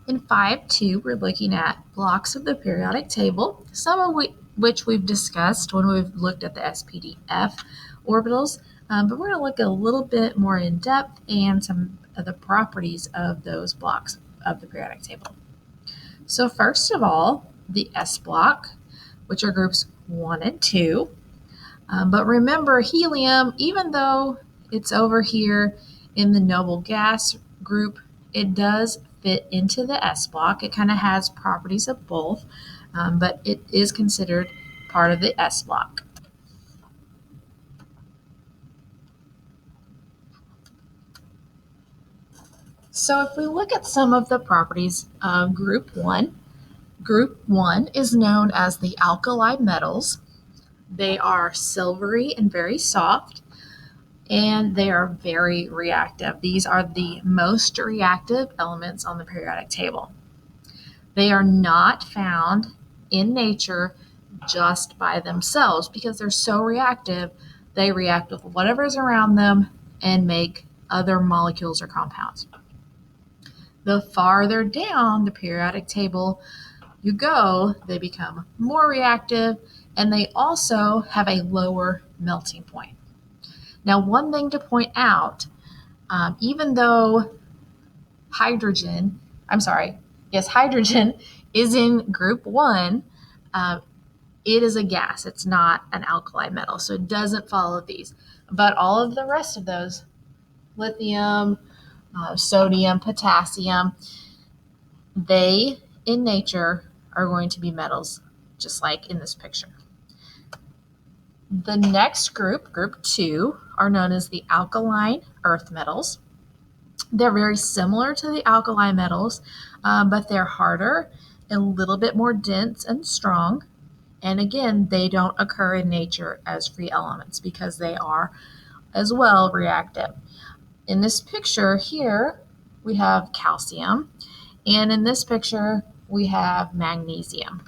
In 5.2, we're looking at blocks of the periodic table, some of which we've discussed when we've looked at the SPDF orbitals, but we're going to look a little bit more in depth and some of the properties of those blocks of the periodic table. So first of all, the S block, which are groups 1 and 2. But remember, helium, even though it's over here in the noble gas group, it does fit into the S block. It kind of has properties of both, but it is considered part of the S block. So if we look at some of the properties of group 1 is known as the alkali metals. They are silvery and very soft, and they are very reactive. These are the most reactive elements on the periodic table. They are not found in nature just by themselves because they're so reactive. They react with whatever's around them and make other molecules or compounds. The farther down the periodic table you go, they become more reactive, and they also have a lower melting point. Now, one thing to point out, even though hydrogen is in group 1, it is a gas. It's not an alkali metal, so it doesn't follow these. But all of the rest of those, lithium, sodium, potassium, they in nature are going to be metals, just like in this picture. The next group, group 2, are known as the alkaline earth metals. They're very similar to the alkali metals, but they're harder, a little bit more dense and strong. And again, they don't occur in nature as free elements because they are as well reactive. In this picture here, we have calcium, and in this picture, we have magnesium.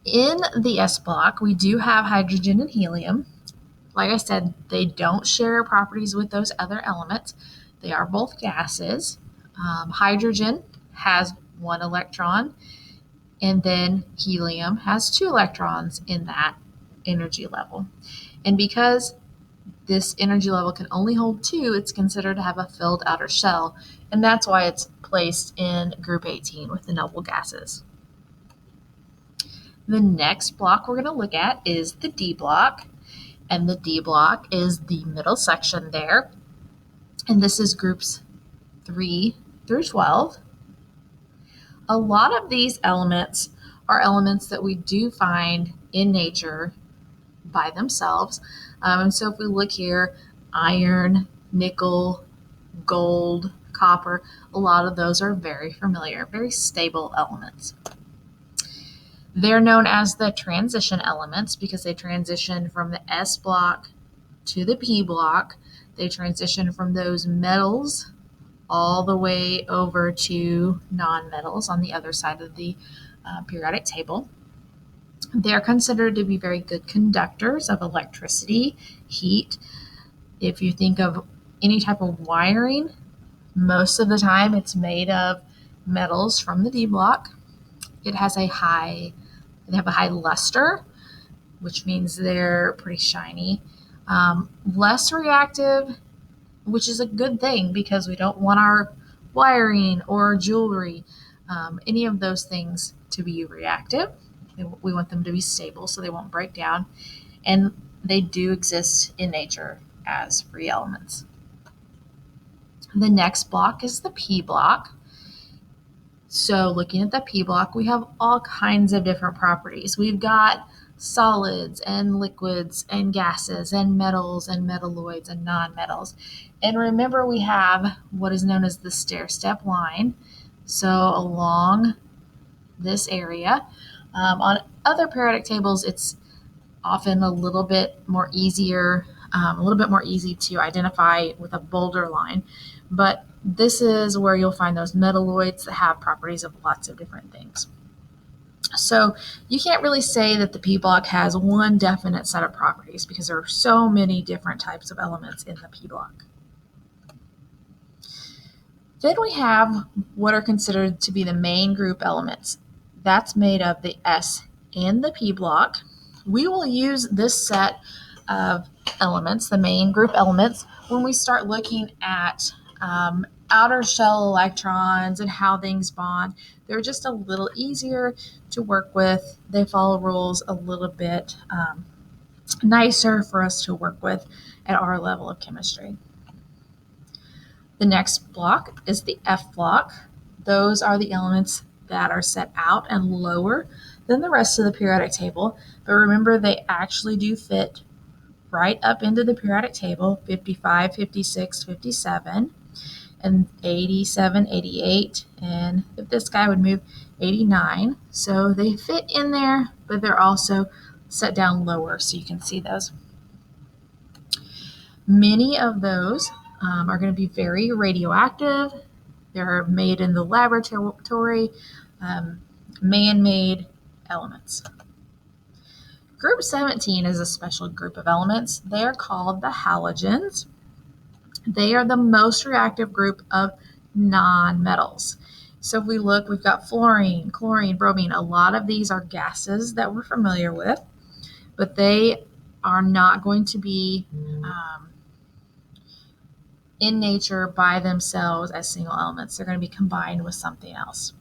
In the S block, we do have hydrogen and helium. Like I said, they don't share properties with those other elements. They are both gases. Hydrogen has 1 electron, and then helium has 2 electrons in that energy level. And because this energy level can only hold 2, it's considered to have a filled outer shell, and that's why it's placed in group 18 with the noble gases. The next block we're going to look at is the D block, and the D block is the middle section there, and this is groups 3 through 12. A lot of these elements are elements that we do find in nature by themselves. And so if we look here, iron, nickel, gold, copper, a lot of those are very familiar, very stable elements. They're known as the transition elements because they transition from the S block to the P block. They transition from those metals all the way over to nonmetals on the other side of the periodic table. They're considered to be very good conductors of electricity, heat. If you think of any type of wiring, most of the time it's made of metals from the D block. They have a high luster, which means they're pretty shiny. Less reactive, which is a good thing because we don't want our wiring or jewelry, any of those things to be reactive. We want them to be stable so they won't break down. And they do exist in nature as free elements. The next block is the P block. So looking at the P block, we have all kinds of different properties. We've got solids and liquids and gases and metals and metalloids and nonmetals. And remember, we have what is known as the stair-step line. So along this area, on other periodic tables, it's often a little bit more easy to identify with a bolder line. But this is where you'll find those metalloids that have properties of lots of different things. So you can't really say that the P block has one definite set of properties because there are so many different types of elements in the P block. Then we have what are considered to be the main group elements. That's made of the S and the P block. We will use this set of elements, the main group elements, when we start looking at outer shell electrons and how things bond. They're just a little easier to work with. They follow rules a little bit nicer for us to work with at our level of chemistry. The next block is the F block. Those are the elements that are set out and lower than the rest of the periodic table. But remember, they actually do fit right up into the periodic table: 55, 56, 57, and 87, 88. And if this guy would move, 89. So they fit in there, but they're also set down lower so you can see those. Many of those are going to be very radioactive. They're made in the laboratory, man-made elements. Group 17 is a special group of elements. They are called the halogens. They are the most reactive group of nonmetals. So if we look, we've got fluorine, chlorine, bromine. A lot of these are gases that we're familiar with, but they are not going to be in nature by themselves as single elements. They're going to be combined with something else.